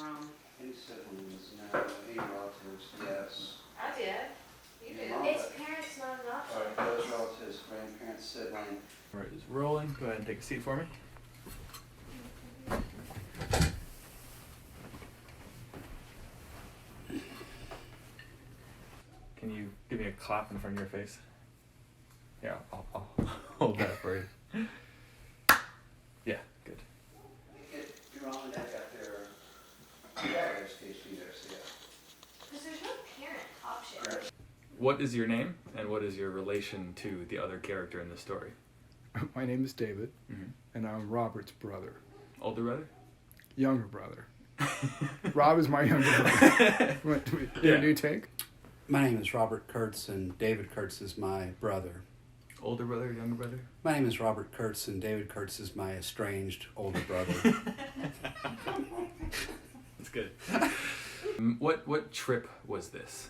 from? Any siblings? No. Any relatives? Yes. I did. You did. It's parents, not an option. All right, close relatives, grandparents, sibling. All right, it's rolling. Go ahead and take a seat for me. Can you give me a clap in front of your face? Yeah, I'll hold that for you. Yeah, good. Your mom and dad got their education there, so yeah. Because there's no parent option. Right. What is your name, and what is your relation to the other character in the story? My name is David, Mm-hmm. and I'm Robert's brother. Older brother? Younger brother. Rob is my younger brother. Yeah. A new take? My name is Robert Kurtz, and David Kurtz is my brother. Older brother, younger brother? My name is Robert Kurtz, and David Kurtz is my estranged older brother. That's good. What trip was this?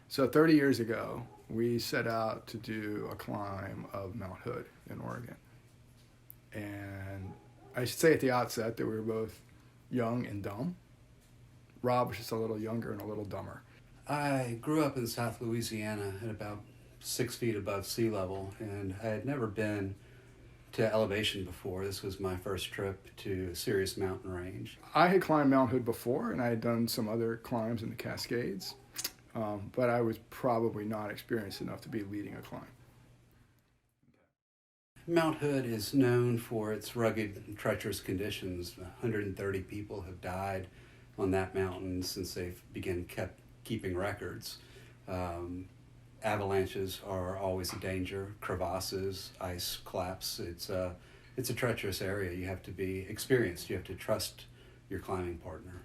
So 30 years ago, we set out to do a climb of Mount Hood in Oregon. And I should say at the outset that we were both young and dumb. Rob was just a little younger and a little dumber. I grew up in South Louisiana at about 6 feet above sea level, and I had never been to elevation before. This was my first trip to a serious mountain range. I had climbed Mount Hood before, and I had done some other climbs in the Cascades, but I was probably not experienced enough to be leading a climb. Mount Hood is known for its rugged and treacherous conditions. 130 people have died on that mountain since they've kept keeping records. Avalanches are always a danger, crevasses, ice claps. It's a treacherous area. You have to be experienced. You have to trust your climbing partner.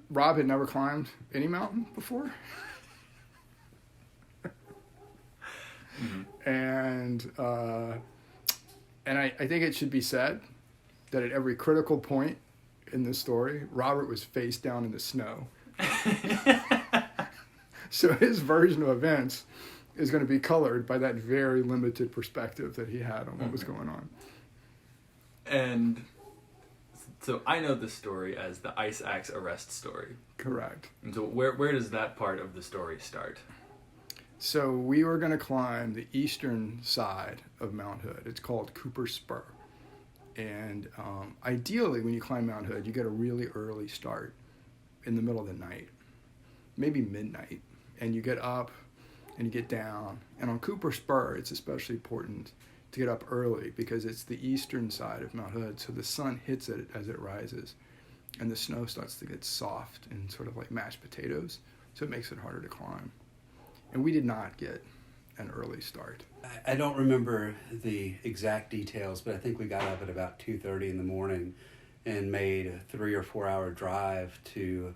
Rob had never climbed any mountain before. Mm-hmm. And I think it should be said that at every critical point in this story, Robert was face down in the snow. So his version of events is going to be colored by that very limited perspective that he had on what was going on. And so I know the story as the Ice Axe arrest story. Correct. And so where does that part of the story start? So we were going to climb the eastern side of Mount Hood. It's called Cooper Spur. And ideally, when you climb Mount Hood, you get a really early start in the middle of the night, maybe midnight. And you get up and you get down. And on Cooper Spur, it's especially important to get up early because it's the eastern side of Mount Hood. So the sun hits it as it rises. And the snow starts to get soft and sort of like mashed potatoes. So it makes it harder to climb. And we did not get an early start. I don't remember the exact details, but I think we got up at about 2:30 in the morning and made a 3 or 4 hour drive to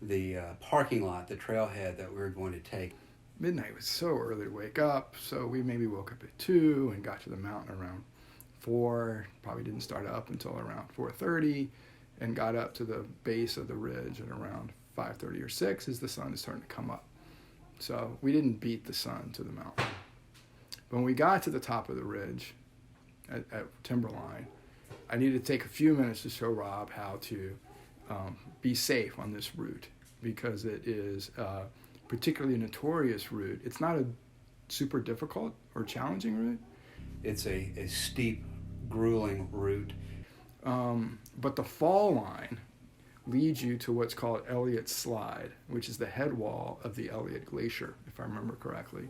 the parking lot, the trailhead that we were going to take. Midnight was so early to wake up, so we maybe woke up at 2 and got to the mountain around 4. Probably didn't start up until around 4:30 and got up to the base of the ridge at around 5:30 or 6 as the sun is starting to come up. So we didn't beat the sun to the mountain. When we got to the top of the ridge at Timberline, I needed to take a few minutes to show Rob how to be safe on this route because it is a particularly notorious route. It's not a super difficult or challenging route. It's a steep, grueling route. But the fall line leads you to what's called Elliott Slide, which is the head wall of the Elliott Glacier, if I remember correctly.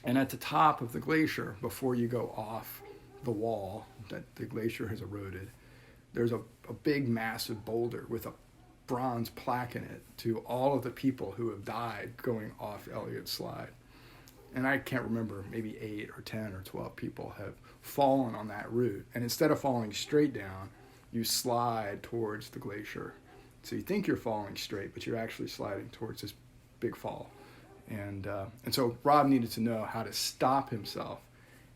And at the top of the glacier, before you go off the wall that the glacier has eroded, there's a big, massive boulder with a bronze plaque in it to all of the people who have died going off Elliott Slide. And I can't remember, maybe 8 or 10 or 12 people have fallen on that route. And instead of falling straight down, you slide towards the glacier. So you think you're falling straight, but you're actually sliding towards this big fall. And so Rob needed to know how to stop himself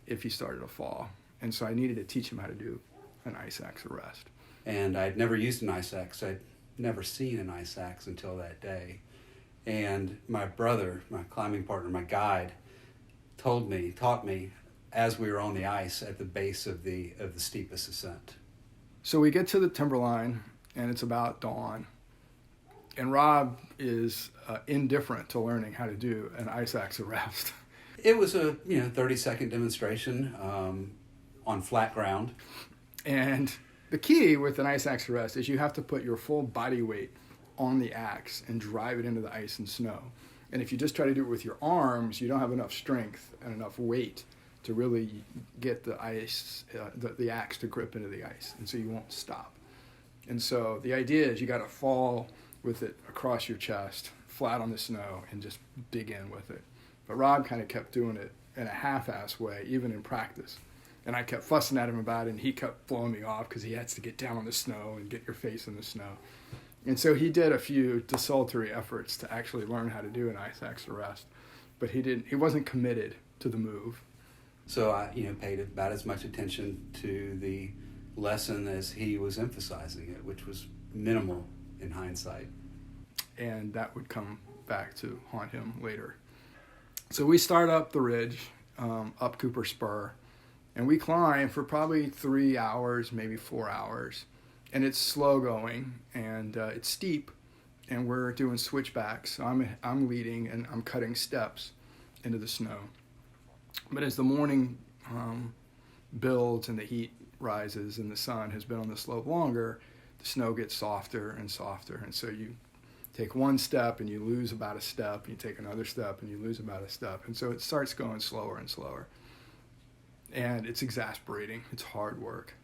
if he started to fall. And so I needed to teach him how to do an ice axe arrest. And I'd never used an ice axe. I'd never seen an ice axe until that day. And my brother, my climbing partner, my guide, taught me as we were on the ice at the base of the steepest ascent. So we get to the timberline, and it's about dawn. And Rob is indifferent to learning how to do an ice axe arrest. It was a 30-second demonstration on flat ground. And the key with an ice axe arrest is you have to put your full body weight on the axe and drive it into the ice and snow. And if you just try to do it with your arms, you don't have enough strength and enough weight to really get the ice, the axe to grip into the ice, and so you won't stop. And so the idea is you got to fall with it across your chest, flat on the snow, and just dig in with it. But Rob kind of kept doing it in a half-ass way, even in practice. And I kept fussing at him about it, and he kept blowing me off because he has to get down on the snow and get your face in the snow. And so he did a few desultory efforts to actually learn how to do an ice axe arrest, but he wasn't committed to the move. So I paid about as much attention to the lesson as he was emphasizing it, which was minimal in hindsight. And that would come back to haunt him later. So we start up the ridge, up Cooper Spur, and we climb for probably 3 hours, maybe 4 hours. And it's slow going, and it's steep, and we're doing switchbacks. So I'm leading, and I'm cutting steps into the snow. But as the morning builds and the heat rises and the sun has been on the slope longer, the snow gets softer and softer. And so you take one step and you lose about a step, you take another step and you lose about a step. And so it starts going slower and slower. And it's exasperating. It's hard work.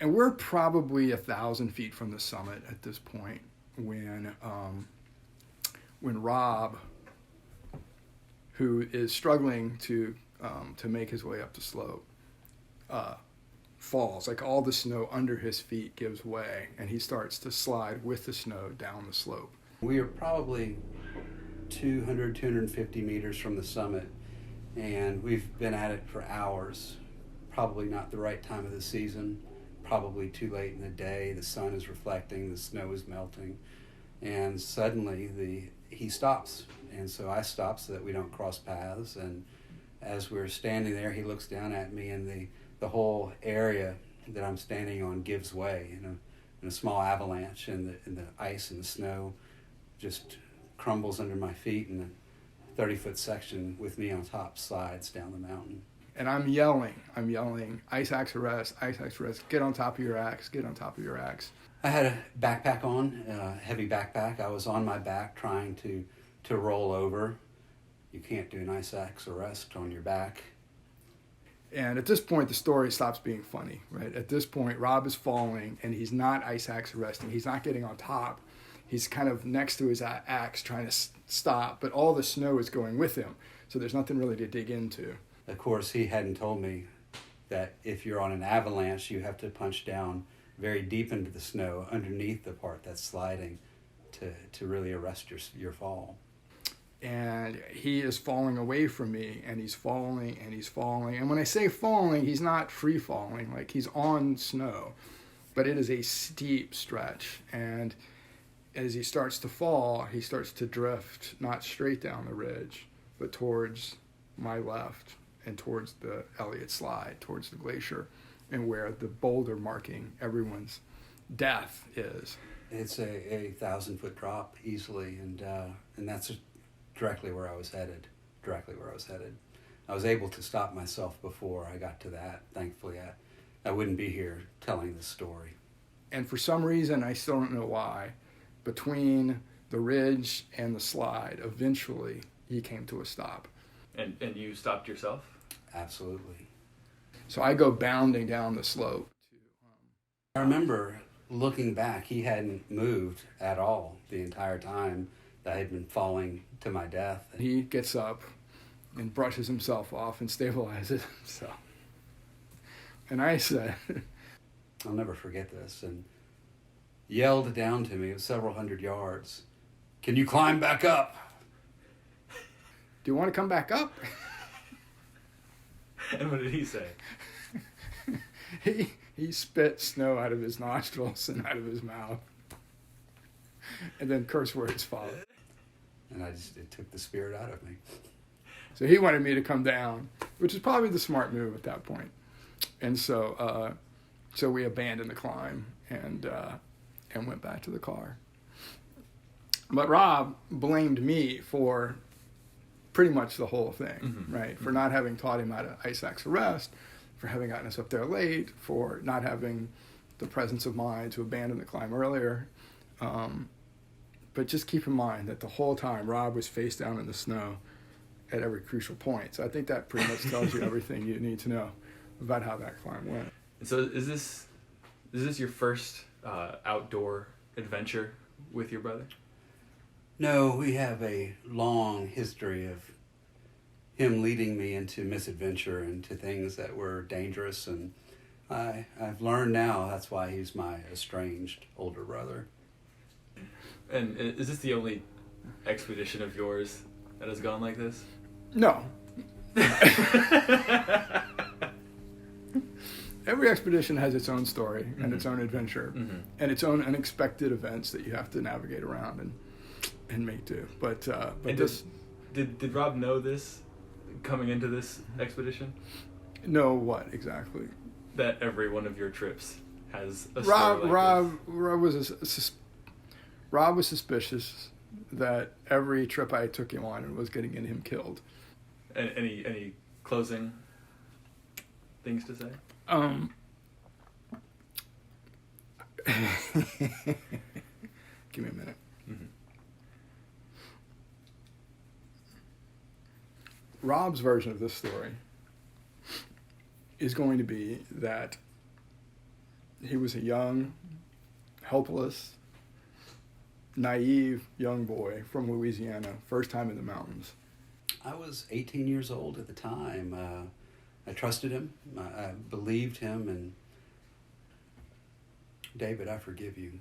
And we're probably 1,000 feet from the summit at this point when Rob, who is struggling to make his way up the slope, falls. Like all the snow under his feet gives way, and he starts to slide with the snow down the slope. We are probably 200, 250 meters from the summit, and we've been at it for hours. Probably not the right time of the season, probably too late in the day. The sun is reflecting, the snow is melting, and suddenly he stops. And so I stop so that we don't cross paths. And as we're standing there, he looks down at me, and the whole area that I'm standing on gives way in a small avalanche, and the ice and the snow just crumbles under my feet, and a 30-foot section with me on top slides down the mountain. And I'm yelling, ice axe arrest, get on top of your axe, get on top of your axe. I had a backpack on, a heavy backpack. I was on my back trying to roll over. You can't do an ice axe arrest on your back. And at this point, the story stops being funny, right? At this point, Rob is falling, and he's not ice axe arresting. He's not getting on top. He's kind of next to his axe trying to stop, but all the snow is going with him, so there's nothing really to dig into. Of course, he hadn't told me that if you're on an avalanche, you have to punch down very deep into the snow underneath the part that's sliding to really arrest your fall. And he is falling away from me, and he's falling, and he's falling. And when I say falling, he's not free falling, like he's on snow, but it is a steep stretch. And as he starts to fall, he starts to drift, not straight down the ridge, but towards my left and towards the Elliott Slide, towards the glacier, and where the boulder marking everyone's death is. It's a 1,000-foot drop easily, and that's directly where I was headed. I was able to stop myself before I got to that. Thankfully, I wouldn't be here telling this story. And for some reason, I still don't know why, between the ridge and the slide, eventually he came to a stop. And you stopped yourself? Absolutely. So I go bounding down the slope. I remember looking back, he hadn't moved at all the entire time that I had been falling to my death. He gets up and brushes himself off and stabilizes himself. And I said, I'll never forget this, and yelled down to me, it was several hundred yards, "Can you climb back up?" "Do you want to come back up?" And what did he say? He spit snow out of his nostrils and out of his mouth. And then curse words followed. And it took the spirit out of me. So he wanted me to come down, which is probably the smart move at that point. And so So we abandoned the climb and went back to the car. But Rob blamed me for pretty much the whole thing, right? For not having taught him how to ice axe arrest, for having gotten us up there late, for not having the presence of mind to abandon the climb earlier. But just keep in mind that the whole time Rob was face down in the snow at every crucial point. So I think that pretty much tells you everything you need to know about how that climb went. So is this your first outdoor adventure with your brother? No, we have a long history of him leading me into misadventure and to things that were dangerous, and I've learned now that's why he's my estranged older brother. And is this the only expedition of yours that has gone like this? No. Every expedition has its own story and its own adventure and its own unexpected events that you have to navigate around and make do. But and this... Did Rob know this coming into this expedition? Know what exactly? That every one of your trips has a story like this. Rob was suspicious that every trip I took him on was getting him killed. Any closing things to say? Give me a minute. Rob's version of this story is going to be that he was a young, helpless, naive young boy from Louisiana, first time in the mountains. I was 18 years old at the time. I trusted him. I believed him, and David, I forgive you.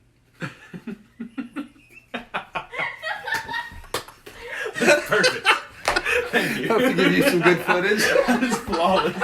Perfect. Thank you. Hope to give you some good footage. That is flawless.